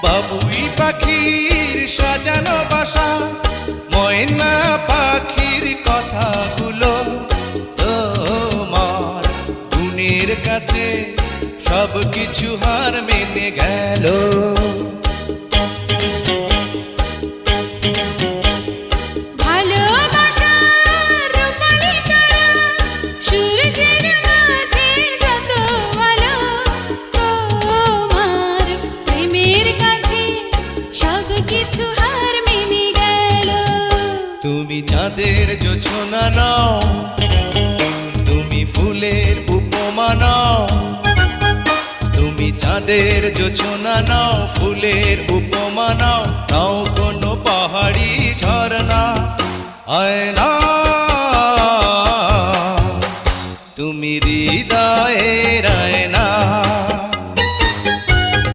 বাবুই পাখির সাজানো বাসা, ময়না পাখির কথাগুলো তোমার গুণের কাছে সব কিছু হার মেনে গেল। তুমি চাঁদের জোছনা নাও, তুমি ফুলের উপমা নাও, তুমি চাঁদের জোছনা নাও, ফুলের উপমা নাও, নাও কোনো পাহাড়ি ঝরনা। আয়না তুমি হৃদয়ের আয়না।